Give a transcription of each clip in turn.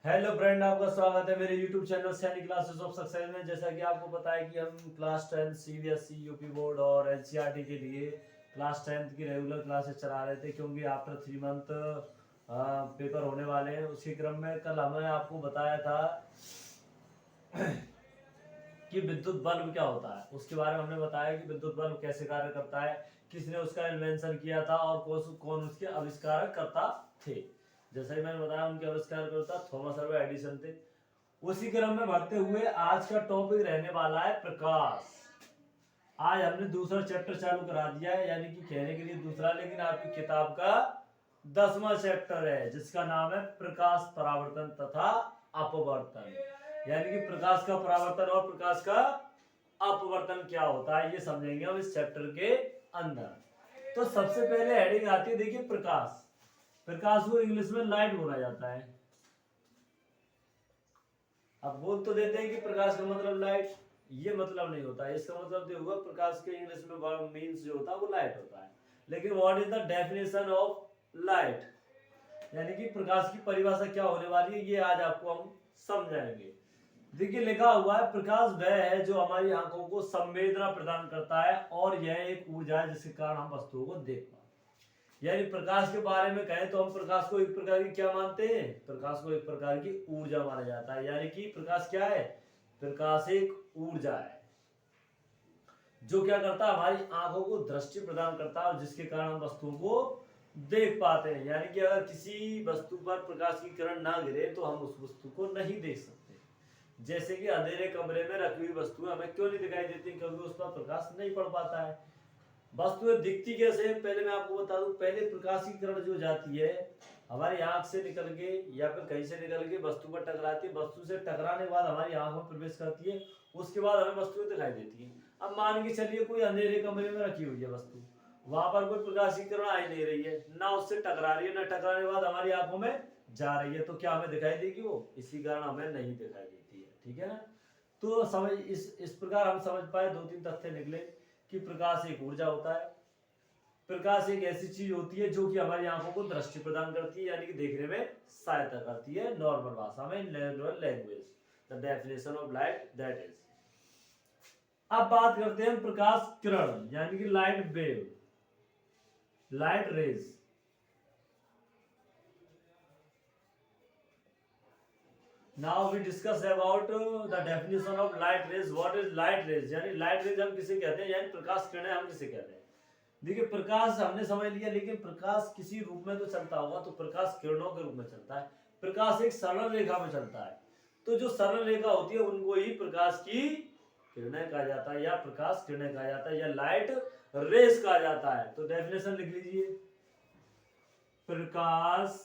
Hello friend, आपका स्वागत है मेरे यूट्यूब चैनल सैनिक क्लासेस ऑफ सक्सेस में। जैसा कि आपको पता है कि हम क्लास 10 सीबीएसई यूपी बोर्ड और एनसीईआरटी के लिए क्लास 10 की रेगुलर क्लासेस चला रहे थे, क्योंकि आफ्टर 3 मंथ पेपर होने वाले हैं। उसी क्रम में कल हमने आपको बताया था कि विद्युत बल्ब क्या होता है, उसके बारे में हमने बताया कि विद्युत बल्ब कैसे कार्य करता है, किसने उसका इन्वेंशन किया था और कौन उसके आविष्कारक करता थे। जैसे ही मैंने बताया, उनके आविष्कारकर्ता थॉमस अल्वा एडिसन थे। उसी क्रम में बढ़ते हुए आज का टॉपिक रहने वाला है प्रकाश। आज हमने दूसरा चैप्टर चालू करा दिया है, यानी कि कहने के लिए दूसरा, लेकिन आपकी किताब का 10वां चैप्टर है, जिसका नाम है प्रकाश परावर्तन तथा अपवर्तन। यानी कि प्रकाश का परावर्तन और प्रकाश का अपवर्तन क्या होता है, ये समझेंगे हम इस चैप्टर के अंदर। तो सबसे पहले हेडिंग आती है, देखिए प्रकाश। प्रकाश को इंग्लिश में लाइट बोला जाता है। अब बोल तो देते हैं कि प्रकाश का मतलब लाइट, ये मतलब नहीं होता है। इसका मतलब जो हुआ, प्रकाश के इंग्लिश में मीन्स जो होता है वो लाइट होता है। लेकिन what is the definition of light, यानी कि प्रकाश की परिभाषा क्या होने वाली है, ये आज आपको हम समझाएंगे। देखिए लिखा हुआ है, प्रकाश वह है जो हमारी आंखों को संवेदना प्रदान करता है और यह एक ऊर्जा है जिसके कारण हम वस्तुओं को देख पाते हैं। यानी प्रकाश के बारे में कहें तो हम प्रकाश को एक प्रकार की क्या मानते हैं, प्रकाश को एक प्रकार की ऊर्जा माना जाता है। यानी कि प्रकाश क्या है, प्रकाश एक ऊर्जा है जो क्या करता है, हमारी आंखों को दृष्टि प्रदान करता है और जिसके कारण हम वस्तुओं को देख पाते हैं। यानी कि अगर किसी वस्तु पर प्रकाश की किरण ना गिरे तो हम उस वस्तु को नहीं देख सकते। जैसे कि अंधेरे कमरे में रखी हुई वस्तुएं हमें क्यों नहीं दिखाई देती, क्योंकि उस पर प्रकाश नहीं पड़ पाता है। वस्तुएं दिखती कैसे है, पहले मैं आपको बता दूं। पहले प्रकाश की किरण जो जाती है हमारी आंख से निकल के या फिर कहीं से निकल के वस्तु पर टकराती है, वस्तु से टकराने के बाद हमारी आंख में प्रवेश करती है, उसके बाद हमें वस्तुएं दिखाई देती है। अब मान के चलिए कोई अंधेरे कमरे में रखी हुई है वस्तु, वहां पर कोई प्रकाश की किरण आ ही नहीं रही है, ना उससे टकरा रही है, ना टकराने के बाद हमारी आंखों में जा रही है, तो क्या हमें दिखाई देगी वो? इसी कारण हमें नहीं दिखाई देती है। ठीक है ना। तो समझ इस प्रकार हम समझ पाए, दो तीन तथ्य निकले कि प्रकाश एक ऊर्जा होता है। प्रकाश एक ऐसी चीज होती है जो कि हमारी आंखों को दृष्टि प्रदान करती है, यानी कि देखने में सहायता करती है। नॉर्मल भाषा में, normal language, the definition of light that is. अब बात करते हैं प्रकाश किरण, यानी कि light wave, light rays. Now we discuss about the definition of light rays. What is light rays, यानी लाइट रेज हम किसे कहते हैं, यानी प्रकाश किरणें हम किसे कहते हैं। देखिए प्रकाश हमने समझ लिया, लेकिन प्रकाश किसी रूप में तो चलता होगा, तो प्रकाश किरणों के रूप में चलता है। प्रकाश एक सरल रेखा में चलता है, तो जो सरल रेखा होती है उनको ही प्रकाश की किरणें कहा जाता है, या प्रकाश किरणें कहा जाता है, या लाइट रेस कहा जाता है। तो डेफिनेशन लिख लीजिए, प्रकाश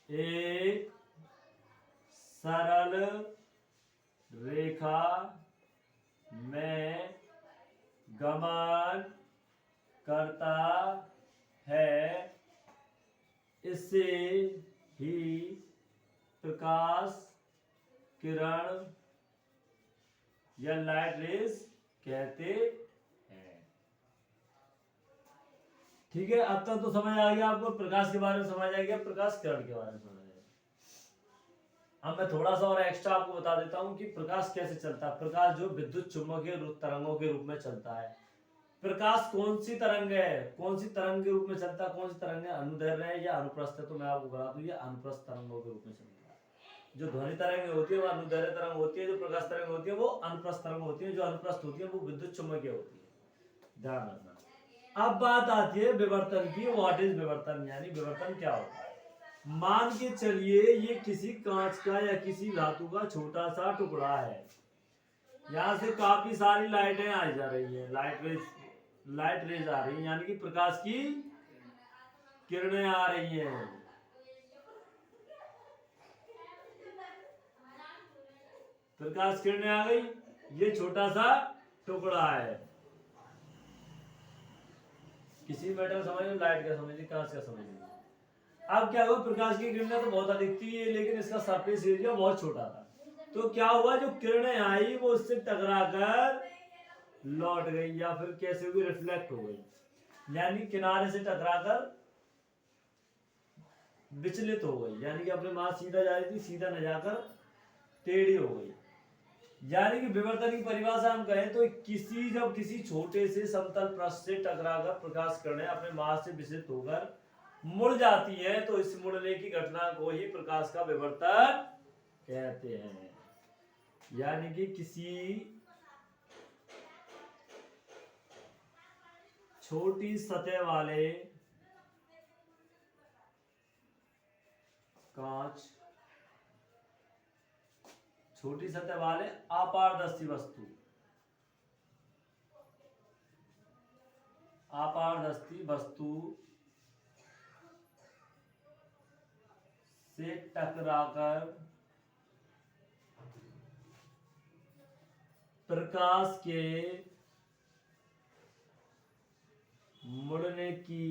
एक सरल रेखा में गमन करता है, इससे ही प्रकाश किरण या लाइट रेज कहते हैं। ठीक है, अब तक तो समझ आ गया आपको, प्रकाश के बारे में समझ आ गया, प्रकाश किरण के बारे में समझ आ गया। अब मैं थोड़ा सा और एक्स्ट्रा आपको बता देता हूं कि प्रकाश कैसे चलता है। प्रकाश जो विद्युत चुम्बकीय तरंगों के रूप में चलता है। प्रकाश कौन सी तरंग है, कौन सी तरंग के रूप में चलता है, कौन सी तरंग है, अनुदैर्ध्य है या अनुप्रस्थ है? तो मैं आपको बता दूं, ये अनुप्रस्थ तरंगों के रूप में चलता है। जो ध्वनि तरंग होती है वो अनुदैर्ध्य तरंग होती है, जो प्रकाश तरंग होती है वो अनुप्रस्थ तरंग होती है। जो अनुप्रस्थ होती है वो विद्युत चुम्बकीय होती है, ध्यान रखना। अब बात आती है विवर्तन की। व्हाट इज विवर्तन, यानी विवर्तन क्या होता है। मान के चलिए ये किसी कांच का या किसी धातु का छोटा सा टुकड़ा है, यहाँ से काफी सारी लाइटें आ जा रही है, लाइट रेज आ रही है, यानी कि प्रकाश की किरणें आ रही हैं। प्रकाश किरणें आ गई, ये छोटा सा टुकड़ा है। किसी मैटर समझ लो, लाइट का समझ ली, कांच का समझ ली। अब क्या हुआ, प्रकाश की किरणें तो बहुत अधिक थी, लेकिन इसका सरफेस एरिया बहुत छोटा था। तो क्या हुआ, जो किरणें आई वो उससे टकराकर लौट गई, या फिर कैसे हुई, रिफ्लेक्ट हो गई, यानी किनारे से टकराकर विचलित हो गई, यानी कि अपने मार्ग सीधा जा रही थी, सीधा न जाकर टेढ़ी हो गई। यानी कि विवर्तन की परिभाषा हम कहें तो जब किसी छोटे से समतल पृष्ठ से टकराकर प्रकाश किरणें अपने मार्ग से विचलित होकर मुड़ जाती है, तो इस मुड़ने की घटना को ही प्रकाश का विवर्तन कहते हैं। यानी कि किसी छोटी सतह वाले कांच, छोटी सतह वाले अपारदर्शी वस्तु, अपारदर्शी वस्तु से टकराकर प्रकाश के मुड़ने की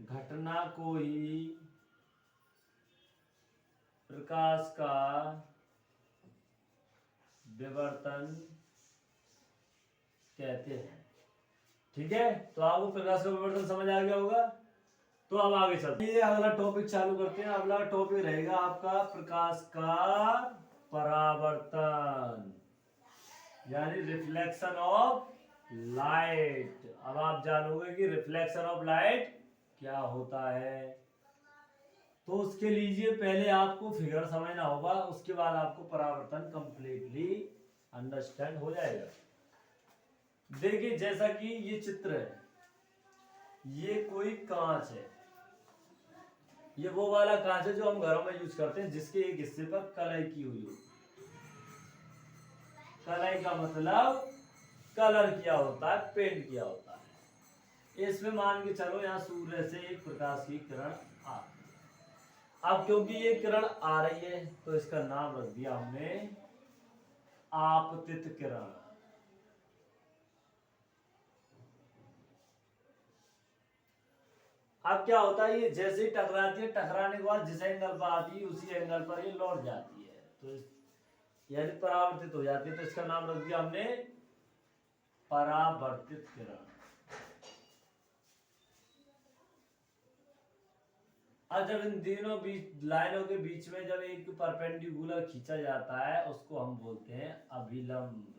घटना को ही प्रकाश का विवर्तन कहते हैं। ठीक है, तो आपको प्रकाश का विवर्तन समझ आ गया होगा। तो अब आगे चलते हैं, अगला टॉपिक चालू करते हैं। अगला टॉपिक रहेगा आपका प्रकाश का परावर्तन, यानी रिफ्लेक्शन ऑफ लाइट। अब आप जानोगे कि रिफ्लेक्शन ऑफ लाइट क्या होता है। तो उसके लिए पहले आपको फिगर समझना होगा, उसके बाद आपको परावर्तन कंप्लीटली अंडरस्टैंड हो जाएगा। देखिए, जैसा कि ये चित्र है, ये कोई कांच है, ये वो वाला कांच है जो हम घरों में यूज करते हैं, जिसके एक हिस्से पर कलाई की हुई हो। कलाई का मतलब कलर किया होता है, पेंट किया होता है। इसमें मान के चलो यहाँ सूर्य से एक प्रकाश की किरण आ रही है। अब क्योंकि ये किरण आ रही है तो इसका नाम रख दिया हमने आपतित किरण। अब क्या होता है, ये जैसे ही टकराती है, टकराने के बाद जिस एंगल पर आती है उसी एंगल पर ये लौट जाती है, तो यानी परावर्तित हो जाती है। तो इसका नाम रख दिया हमने परावर्तित किरण। और जब इन तीनों लाइनों के बीच में जब एक परपेंडिकुलर खींचा जाता है, उसको हम बोलते हैं अभिलंब।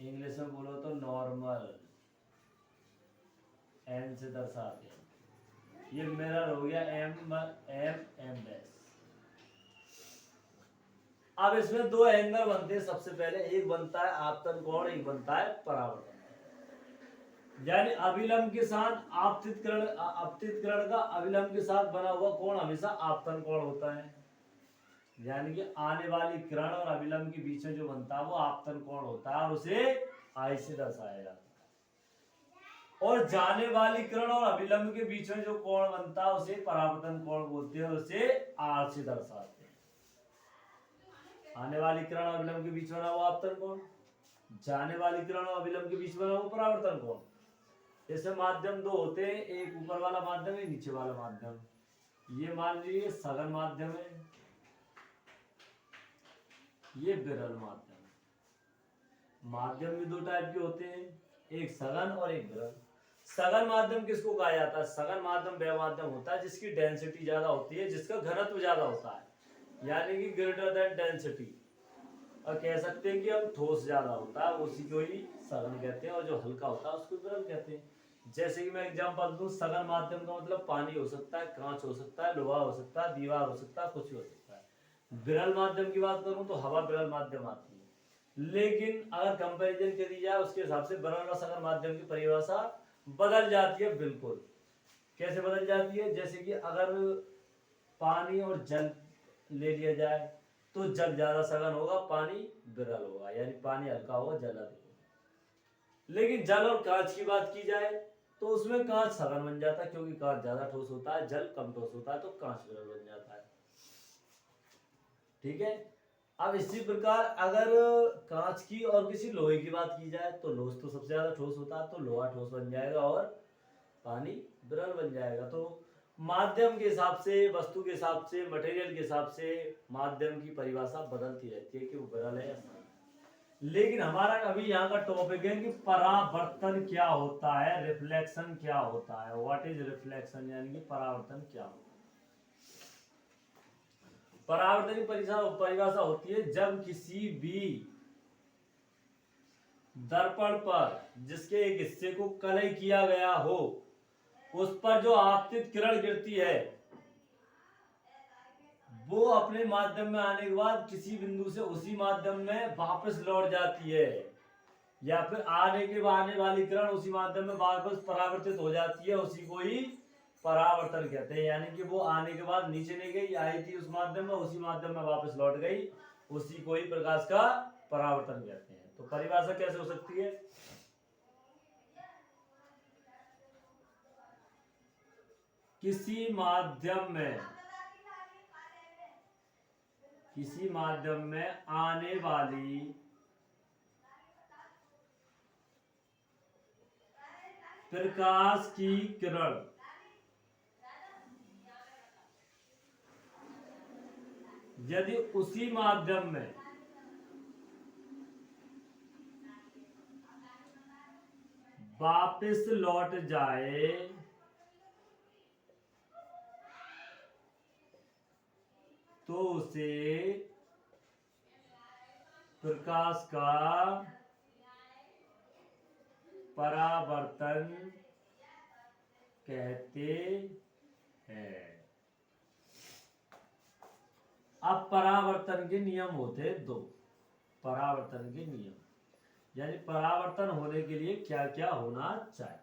इंग्लिश में बोलो तो नॉर्मल, एन से दर्शाते हैं। ये मिरर हो गया एम एम डैश। अब इसमें दो एंगल बनते हैं। सबसे पहले एक बनता है आपतन कोण, एक बनता है परावर्तन। यानी अभिलंब के साथ आपतित किरण का अभिलंब के साथ बना हुआ कोण हमेशा आपतन कोण होता है। यानी कि आने वाली किरण और अभिलंब के बीच में जो बनता है वो आपतन कोण होता है, और उसे आई से दर्शाया जाता है। और जाने वाली किरण और अभिलंब के बीच में जो कोण बनता है उसे परावर्तन कोण बोलते हैं, और उसे आर से दर्शाते हैं। आने वाली किरण और अभिलंब के बीच बना हुआ आपतन कोण, जाने वाली किरण और अभिलंब के बीच बना हुआ परावर्तन कोण। जैसे माध्यम दो होते हैं, एक ऊपर वाला माध्यम है, नीचे वाला माध्यम। ये मान लीजिए सघन माध्यम है, ये विरल माध्यम है। माध्यम भी दो टाइप के होते हैं, एक सघन और एक विरल। सघन माध्यम किसको कहा जाता है? सघन माध्यम वह माध्यम होता है जिसकी डेंसिटी ज्यादा होती है, जिसका घनत्व ज्यादा होता है, यानी कि ग्रेटर देन डेंसिटी। और कह सकते हैं कि हम ठोस ज्यादा होता है, उसी को ही सघन कहते हैं, और जो हल्का होता है उसको विरल कहते हैं। जैसे कि मैं एग्जांपल दूं, सघन माध्यम का मतलब पानी हो सकता है, कांच हो सकता है, लोहा हो सकता है, दीवार हो सकता है, कुछ भी हो सकता है। विरल माध्यम की बात करूं तो हवा विरल माध्यम आती है। लेकिन अगर कंपैरिजन करी जाए उसके हिसाब से विरल और सघन माध्यम की परिभाषा बदल जाती है। बिल्कुल कैसे बदल जाती है? जैसे कि अगर पानी और जल ले लिया जाए तो जल ज्यादा सघन होगा, पानी विरल होगा, यानी पानी हल्का होगा, जल अधिक होगा। लेकिन जल और कांच की बात की जाए तो उसमें कांच सघन बन जाता है, क्योंकि कांच ज्यादा ठोस होता है, जल कम ठोस होता है, तो कांच विरल बन जाता है। ठीक है। अब इसी प्रकार अगर कांच की और किसी लोहे की बात की जाए तो लोहा तो सबसे ज्यादा ठोस होता है, तो लोहा ठोस बन जाएगा और पानी विरल बन जाएगा। तो माध्यम के हिसाब से, वस्तु के हिसाब से, मटेरियल के हिसाब से माध्यम की परिभाषा बदलती रहती है कि वो विरल है या सघन। लेकिन हमारा अभी यहाँ का टॉपिक है कि परावर्तन क्या होता है, रिफ्लेक्शन क्या होता है, व्हाट इज रिफ्लेक्शन, यानी कि परावर्तन क्या होता है। परावर्तन की परिभाषा होती है जब किसी भी दर्पण पर जिसके एक हिस्से को कलई किया गया हो उस पर जो आपतित किरण गिरती है वो अपने माध्यम में आने के बाद किसी बिंदु से उसी माध्यम में वापस लौट जाती है, या फिर आने वाली किरण उसी माध्यम में वापस परावर्तित हो जाती है, उसी को ही परावर्तन कहते हैं। यानी कि वो आने के बाद नीचे नहीं गई, आई थी उस माध्यम में, उसी माध्यम में वापस लौट गई, उसी को ही प्रकाश का परावर्तन कहते हैं। तो परिभाषा कैसे हो सकती है? किसी माध्यम में आने वाली प्रकाश की किरण यदि उसी माध्यम में वापस लौट जाए तो उसे प्रकाश का परावर्तन कहते हैं। अब परावर्तन के नियम होते हैं दो। परावर्तन के नियम यानी परावर्तन होने के लिए क्या क्या होना चाहिए।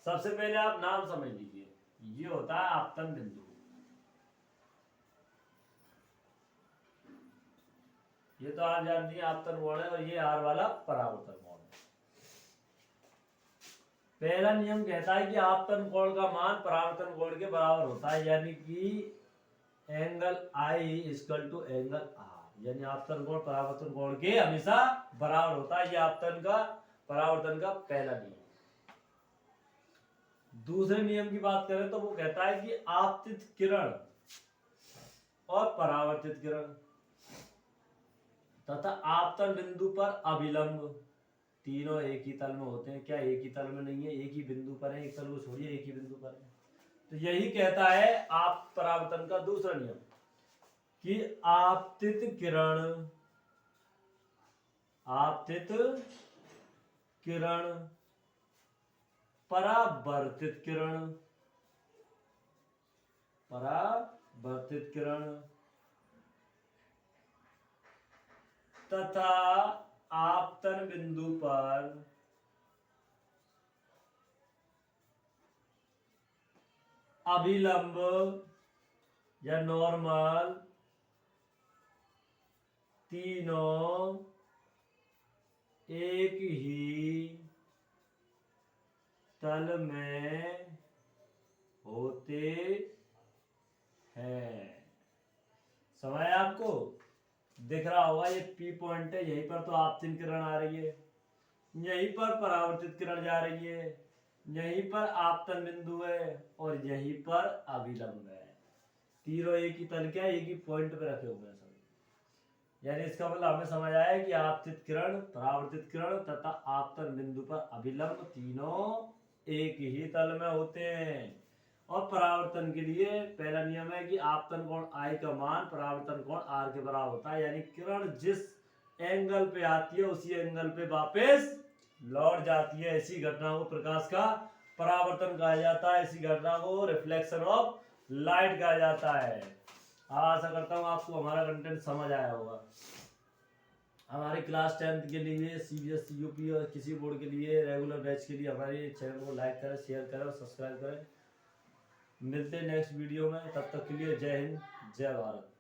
सबसे पहले आप नाम समझ लीजिए, ये होता है आपतन बिंदु, ये तो आप जानती हैं आपतन कोण है, और ये आर वाला परावर्तन कोण है। पहला नियम कहता है कि आपतन कोण का मान परावर्तन कोण के बराबर होता है, यानी कि angle i equal to angle r, यानी आपतन कोण परावर्तन कोण के हमेशा बराबर होता है। ये आपतन का परावर्तन का पहला नियम। दूसरे नियम की बात करें तो वो कहता है कि आपतित किरण और परावर्तित किरण तथा आपतन बिंदु पर अभिलंब तीनों एक ही तल में होते हैं। क्या एक ही तल में नहीं है, एक ही बिंदु पर है, एक तल को छोड़िए एक ही बिंदु पर है। तो यही कहता है आप परावर्तन का दूसरा नियम कि आपतित किरण परावर्तित किरण तथा आपतन बिंदु पर अभिलंब या नॉर्मल तीनों एक ही तल में होते हैं। समझ आपको दिख रहा होगा, ये पी पॉइंट है, यहीं पर तो आपतित किरण आ रही है, यहीं पर परावर्तित किरण जा रही है, यहीं पर आपतन बिंदु है और यहीं पर अभिलंब है। तीनों एक ही तल के एक ही पॉइंट पे रखे हुए हैं सभी। यानी इसका मतलब हमें समझ आया कि आपतित किरण, परावर्तित किरण तथा आपतन बिंदु पर अभिलंब तीनों एक ही तल में होते हैं। और परावर्तन के लिए पहला नियम है कि आपतन कोण आई का मान परावर्तन कोण आर के बराबर होता है, यानी किरण जिस एंगल पे आती है उसी एंगल पे वापस लौट जाती है। इसी घटना को प्रकाश का परावर्तन कहा जाता है, इसी घटना को रिफ्लेक्शन ऑफ लाइट कहा जाता है। आशा करता हूँ आपको हमारा कंटेंट समझ आया होगा। हमारी क्लास 10th के लिए, सीबीएसई, यूपी और किसी बोर्ड के लिए, रेगुलर बैच के लिए हमारे चैनल को लाइक करें, शेयर करें और सब्सक्राइब करें। मिलते हैं नेक्स्ट वीडियो में, तब तक के लिए जय हिंद, जय भारत।